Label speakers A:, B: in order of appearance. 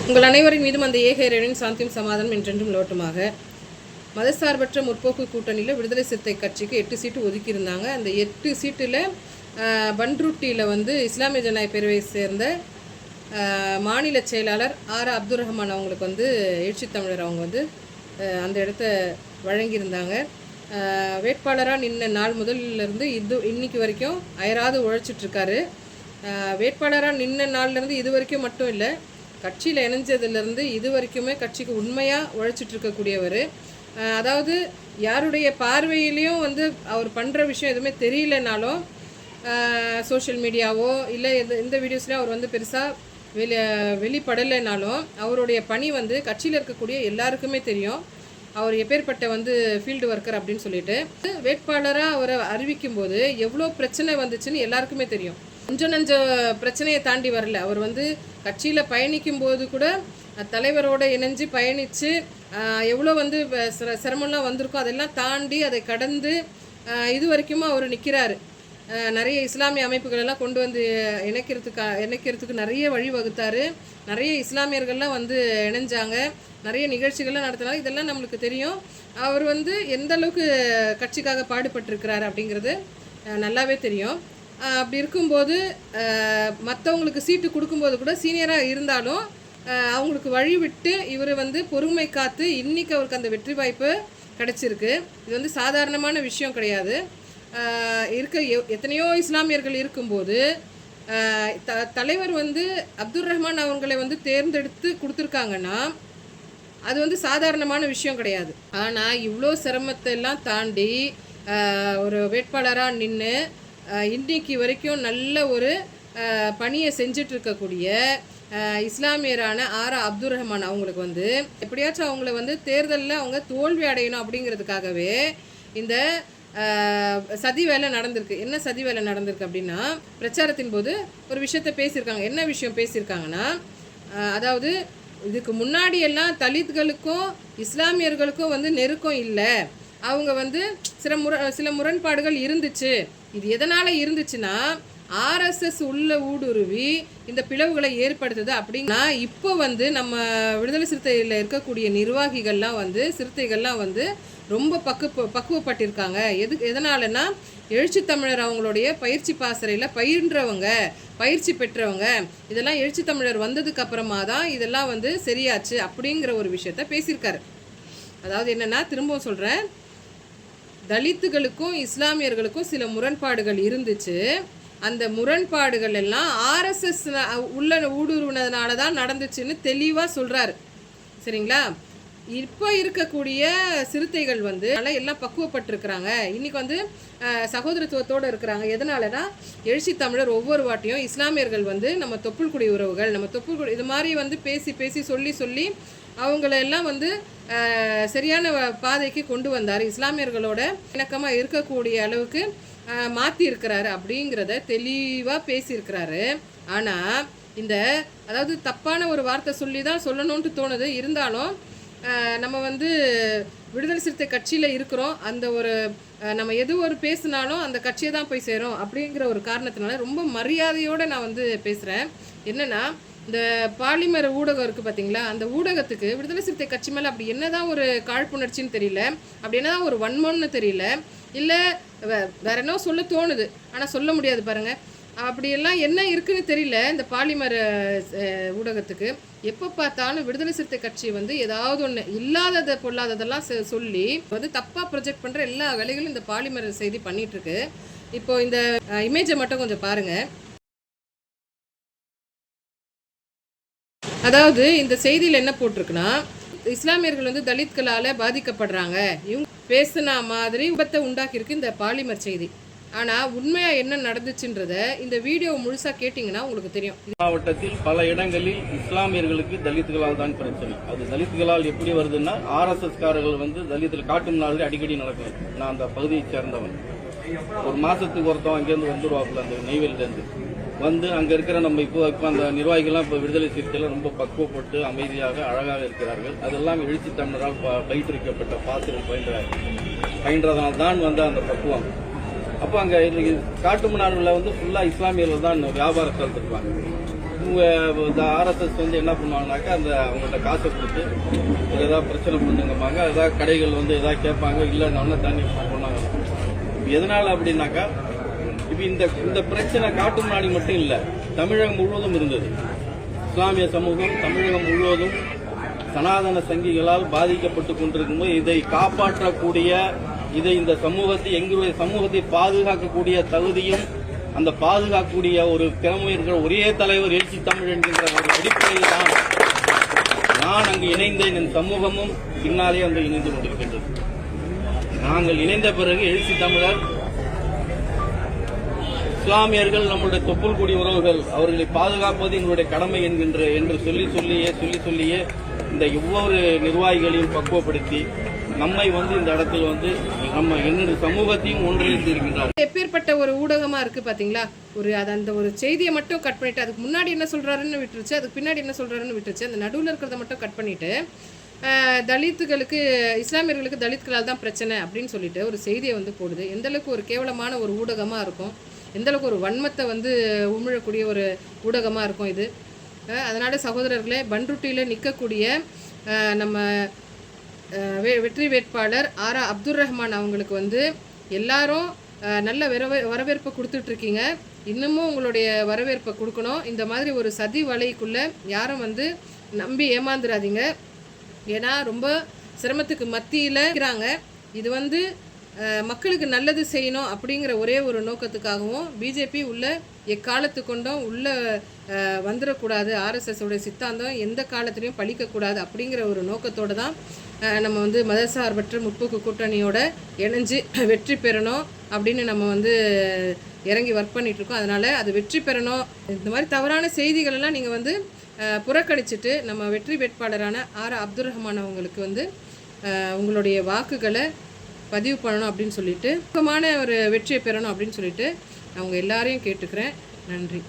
A: உங்கள் அனைவரின் மீதும் அந்த ஏக இறைவனின் சாந்தியும் சமாதானம் என்றென்றும் லோட்டுமாக. மதசார்பற்ற முற்போக்கு கூட்டணியில் விடுதலை சிறுத்தை கட்சிக்கு 8 சீட்டு ஒதுக்கியிருந்தாங்க. அந்த 8 சீட்டில் பன்ருட்டியில் இஸ்லாமிய ஜனநாயக பேரவையை சேர்ந்த மாநில செயலாளர் ஆர் அப்துல் ரஹ்மான் அவங்களுக்கு எழுச்சி தமிழர் அவங்க அந்த இடத்த வழங்கியிருந்தாங்க. வேட்பாளராக நின்ன நாள் முதலிலிருந்து இன்னைக்கு வரைக்கும் அயராது உழைச்சிட்ருக்காரு. வேட்பாளராக நின்ன நாள்லேருந்து இது வரைக்கும் மட்டும் இல்லை, கட்சியில் இணைஞ்சதுலேருந்து இது வரைக்குமே கட்சிக்கு உண்மையாக உழைச்சிட்ருக்கக்கூடியவர். அதாவது யாருடைய பார்வையிலையும் அவர் பண்ணுற விஷயம் எதுவுமே தெரியலனாலும் சோஷியல் மீடியாவோ இல்லை இந்த வீடியோஸ்லேயும் அவர் பெருசாக வெளிப்படலைனாலும் அவருடைய பணி கட்சியில் இருக்கக்கூடிய எல்லாருக்குமே தெரியும். அவர் எப்பேற்பட்ட ஃபீல்டு ஒர்க்கர் அப்படின்னு சொல்லிட்டு வேட்பாளராக அவரை அறிவிக்கும் போது எவ்வளோ பிரச்சனை வந்துச்சுன்னு எல்லாருக்குமே தெரியும். கொஞ்சம் நஞ்ச பிரச்சனையை தாண்டி வரல. அவர் கட்சியில் பயணிக்கும் போது கூட தலைவரோட இணைஞ்சு பயணித்து எவ்வளோ சிரமம்லாம் வந்திருக்கோ அதெல்லாம் தாண்டி அதை கடந்து இது வரைக்கும் அவர் நிற்கிறாரு. நிறைய இஸ்லாமிய அமைப்புகளெல்லாம் கொண்டு இணைக்கிறதுக்கு நிறைய வழி வகுத்தார். நிறைய இஸ்லாமியர்கள்லாம் இணைஞ்சாங்க, நிறைய நிகழ்ச்சிகள்லாம் நடத்தினாங்க. இதெல்லாம் நம்மளுக்கு தெரியும். அவர் எந்த அளவுக்கு கட்சிக்காக பாடுபட்டிருக்கிறாரு அப்படிங்கிறது நல்லாவே தெரியும். அப்படி இருக்கும்போது மற்றவங்களுக்கு சீட்டு கொடுக்கும்போது கூட சீனியராக இருந்தாலும் அவங்களுக்கு வழி விட்டு இவர் பொறுமை காத்து இன்றைக்கி அவருக்கு அந்த வெற்றி வாய்ப்பு கிடச்சிருக்கு. இது சாதாரணமான விஷயம் கிடையாது. எத்தனையோ இஸ்லாமியர்கள் இருக்கும்போது தலைவர் அப்துல் ரஹ்மான் அவங்களை தேர்ந்தெடுத்து கொடுத்துருக்காங்கன்னா அது சாதாரணமான விஷயம் கிடையாது. ஆனால் இவ்வளோ சிரமத்தை எல்லாம் தாண்டி ஒரு வேட்பாளராக நின்று இன்றைக்கு வரைக்கும் நல்ல ஒரு பணியை செஞ்சிட்ருக்கக்கூடிய இஸ்லாமியரான ஆர் அப்துல் ரஹ்மான் அவங்களுக்கு எப்படியாச்சும் அவங்கள தேர்தலில் அவங்க தோல்வி அடையணும் அப்படிங்கிறதுக்காகவே இந்த சதி வேலை நடந்திருக்கு. என்ன சதி வேலை நடந்திருக்கு அப்படின்னா, பிரச்சாரத்தின் போது ஒரு விஷயத்த பேசியிருக்காங்க. என்ன விஷயம் பேசியிருக்காங்கன்னா, அதாவது இதுக்கு முன்னாடி எல்லாம் தலித்களுக்கும் இஸ்லாமியர்களுக்கும் நெருக்கம் இல்லை, அவங்க சில முரண்பாடுகள் இருந்துச்சு. இது எதனால் இருந்துச்சுன்னா ஆர்எஸ்எஸ் உள்ள ஊடுருவி இந்த பிளவுகளை ஏற்படுத்துது அப்படின்னா இப்போ நம்ம விடுதலை சிறுத்தையில் இருக்கக்கூடிய நிர்வாகிகள்லாம் சிறுத்தைகள்லாம் ரொம்ப பக்குவப்பட்டிருக்காங்க. எதனாலன்னா எழுச்சி தமிழர் அவங்களுடைய பயிற்சி பாசறையில் பயிற்சி பெற்றவங்க இதெல்லாம் எழுச்சி தமிழர் வந்ததுக்கு அப்புறமா தான் இதெல்லாம் சரியாச்சு அப்படிங்கிற ஒரு விஷயத்த பேசியிருக்காரு. அதாவது என்னென்னா, திரும்பவும் சொல்கிறேன், தலித்துகளுக்கும் இஸ்லாமியர்களுக்கும் சில முரண்பாடுகள் இருந்துச்சு. அந்த முரண்பாடுகள் எல்லாம் ஆர்எஸ்எஸ் உள்ள ஊடுருவினதுனால தான் நடந்துச்சுன்னு தெளிவாக சொல்கிறாரு. சரிங்களா? இப்போ இருக்கக்கூடிய சிறுத்தைகள் எல்லாம் பக்குவப்பட்டிருக்கிறாங்க. இன்றைக்கி சகோதரத்துவத்தோடு இருக்கிறாங்க. எதனாலனா எழுச்சி தமிழர் ஒவ்வொரு வாட்டியும் இஸ்லாமியர்கள் நம்ம தொப்புள்குடி உறவுகள், நம்ம தொப்புள்குடி இது மாதிரி பேசி சொல்லி அவங்களெல்லாம் சரியான பாதைக்கு கொண்டு வந்தார். இஸ்லாமியர்களோட இணக்கமாக இருக்கக்கூடிய அளவுக்கு மாற்றி இருக்கிறாரு அப்படிங்கிறத தெளிவாக பேசியிருக்கிறாரு. ஆனால் அதாவது தப்பான ஒரு வார்த்தை சொல்லி தான் சொல்லணுன்ட்டு தோணுது. இருந்தாலும் நம்ம விடுதலை சிறுத்தை கட்சியில் இருக்கிறோம். அந்த ஒரு நம்ம எது ஒரு பேசினாலும் அந்த கட்சியை தான் போய் சேரும் அப்படிங்கிற ஒரு காரணத்தினால ரொம்ப மரியாதையோடு நான் பேசுகிறேன். என்னென்னா, இந்த பாலிமர் ஊடகம் இருக்குது பார்த்தீங்களா, அந்த ஊடகத்துக்கு விடுதலை சிறுத்தை கட்சி மேலே அப்படி என்னதான் ஒரு காழ்ப்புணர்ச்சின்னு தெரியல, அப்படி என்னதான் ஒரு வன்மம்னு தெரியல, இல்லை வேற என்ன சொல்ல தோணுது ஆனால் சொல்ல முடியாது பாருங்கள். அப்படியெல்லாம் என்ன இருக்குன்னு தெரியல இந்த பாலிமர் ஊடகத்துக்கு. எப்போ பார்த்தாலும் விடுதலை சிறுத்தை கட்சி ஏதாவது ஒன்று இல்லாததை பொல்லாததெல்லாம் சொல்லி தப்பாக ப்ரொஜெக்ட் பண்ணுற எல்லா வேலைகளும் இந்த பாலிமர் செய்தி பண்ணிகிட்ருக்கு. இப்போ இந்த இமேஜை மட்டும் கொஞ்சம் பாருங்கள். அதாவது இந்த செய்தியில் என்ன போட்டிருக்குன்னா, இஸ்லாமியர்கள் தலித்களால் பாதிக்கப்படுறாங்க, இவங்க பேசுனா மாதிரி விபத்தை உண்டாக்கியிருக்கு இந்த பாலிமர் செய்தி. ஆனால் உண்மையாக என்ன நடந்துச்சுன்றத இந்த வீடியோ முழுசாக கேட்டிங்கன்னா உங்களுக்கு தெரியும்.
B: மாவட்டத்தில் பல இடங்களில் இஸ்லாமியர்களுக்கு தலித்துகளால் தான் பிரச்சனை. அது தலித்துகளால் எப்படி வருதுன்னா, ஆர்எஸ்எஸ் காரர்கள் தலித்தில் காட்டும் நாளில் அடிக்கடி நடக்கும். நான் அந்த பகுதியை சேர்ந்தவன். ஒரு மாசத்துக்கு ஒருத்தவன் அங்கேருந்து வந்துருவாப்புல, அந்த நெய்வேலியிலேருந்து அங்கே இருக்கிற நம்ம இப்போ அந்த நிர்வாகிகள்லாம் இப்போ விடுதலை சிறுத்தையில் ரொம்ப பக்குவப்பட்டு அமைதியாக அழகாக இருக்கிறார்கள். அதெல்லாம் எழுச்சி தமிழரால் பயிற்றுவிக்கப்பட்ட பாத்திரம் பயின்றதால் தான் அந்த பக்குவம். அப்போ அங்கே காட்டுமன்னாரில் வந்து ஃபுல்லாக இஸ்லாமியர்கள் தான் வியாபாரம் செலுத்திருப்பாங்க. இந்த ஆர்எஸ்எஸ் வந்து என்ன பண்ணுவாங்கனாக்கா அந்த அவங்கள்ட்ட காசை கொடுத்து ஏதாவது பிரச்சனை பண்ணுங்கம்பாங்க, ஏதாவது கடைகள் வந்து ஏதாவது கேட்பாங்க, இல்லைன்னா தண்ணி பண்ணாங்க. எதனால அப்படின்னாக்கா இப்போ இந்த பிரச்சனை காட்டுமன்னாடி மட்டும் இல்லை, தமிழகம் முழுவதும் இருந்தது. இஸ்லாமிய சமூகம் தமிழகம் முழுவதும் சனாதன சங்கிகளால் பாதிக்கப்பட்டு கொண்டிருக்கும்போது இதை காப்பாற்றக்கூடிய இந்த சமூகத்தை எங்களுடைய சமூகத்தை பாதுகாக்கக்கூடிய தகுதியும் அந்த பாதுகாக்கக்கூடிய ஒரு திறமை இருக்கிற ஒரே தலைவர் எழுச்சி தமிழ் என்கின்ற ஒரு அடிப்படையில் தான் நான் அங்கு இணைந்தேன். என் சமூகமும் பின்னாலே அங்கு இணைந்து கொண்டிருக்கின்றது. நாங்கள் இணைந்த பிறகு எழுச்சி தமிழர் இஸ்லாமியர்கள் நம்முடைய தொப்புள் கொடி உறவுகள், அவர்களை பாதுகாப்பது எங்களுடைய கடமை என்று சொல்லியே இந்த ஒவ்வொரு நிர்வாகிகளையும் பக்குவப்படுத்தி நம்மை வந்து இந்த இடத்துல வந்து நம்ம என்னுடைய சமூகத்தையும் ஒன்றிணைந்து இருக்கின்றார்.
A: எப்பேற்பட்ட ஒரு ஊடகமா இருக்கு பாத்தீங்களா? அந்த ஒரு செய்தியை மட்டும் கட் பண்ணிட்டு அதுக்கு முன்னாடி என்ன சொல்றாருன்னு விட்டுருச்சு, அதுக்கு பின்னாடி என்ன சொல்றாருன்னு விட்டுருச்சு. அந்த நடுவில் இருக்கிறத மட்டும் கட் பண்ணிட்டு தலித்துகளுக்கு இஸ்லாமியர்களுக்கு தலித்துகளால் தான் பிரச்சனை அப்படின்னு சொல்லிட்டு ஒரு செய்தியை வந்து போடுது. எந்த அளவுக்கு ஒரு கேவலமான ஒரு ஊடகமா இருக்கும், எந்த அளவுக்கு ஒரு வன்மத்தை வந்து உமிழக்கூடிய ஒரு ஊடகமா இருக்கும் இது. அதனால சகோதரர்களே, பண்ருட்டியில் நிற்கக்கூடிய நம்ம வெற்றி வேட்பாளர் ஆரா அப்துல் ரஹ்மான் அவங்களுக்கு வந்து எல்லாரும் நல்ல வரவேற்பை கொடுத்துட்ருக்கீங்க. இன்னமும் உங்களுடைய வரவேற்பை கொடுக்கணும். இந்த மாதிரி ஒரு சதி வலைக்குள்ளே யாரும் வந்து நம்பி ஏமாந்துடாதீங்க. ஏன்னா ரொம்ப சிரமத்துக்கு மத்தியில் இருக்கிறாங்க. இது வந்து மக்களுக்கு நல்லது செய்யணும் அப்படிங்கிற ஒரே ஒரு நோக்கத்துக்காகவும் பிஜேபி உள்ள எக்காலத்து கொண்டும் உள்ள வந்துடக்கூடாது, ஆர்எஸ்எஸோடைய சித்தாந்தம் எந்த காலத்துலேயும் பழிக்கக்கூடாது அப்படிங்கிற ஒரு நோக்கத்தோடு தான் நம்ம வந்து மதசார்பற்ற முற்போக்கு கூட்டணியோட இணைஞ்சு வெற்றி பெறணும் அப்படின்னு நம்ம வந்து இறங்கி ஒர்க் பண்ணிகிட்ருக்கோம். அதனால் அது வெற்றி பெறணும். இந்த மாதிரி தவறான செய்திகளெல்லாம் நீங்கள் வந்து புறக்கணிச்சிட்டு நம்ம வெற்றி வேட்பாளரான ஆரா அப்துல் ரஹ்மான் அவங்களுக்கு வந்து உங்களுடைய வாக்குகளை பதிவு பண்ணணும் அப்படின்னு சொல்லிட்டு சுகமான ஒரு வெற்றியை பெறணும் அப்படின்னு சொல்லிட்டு அவங்க எல்லாரையும் கேட்டுக்கிறேன். நன்றி.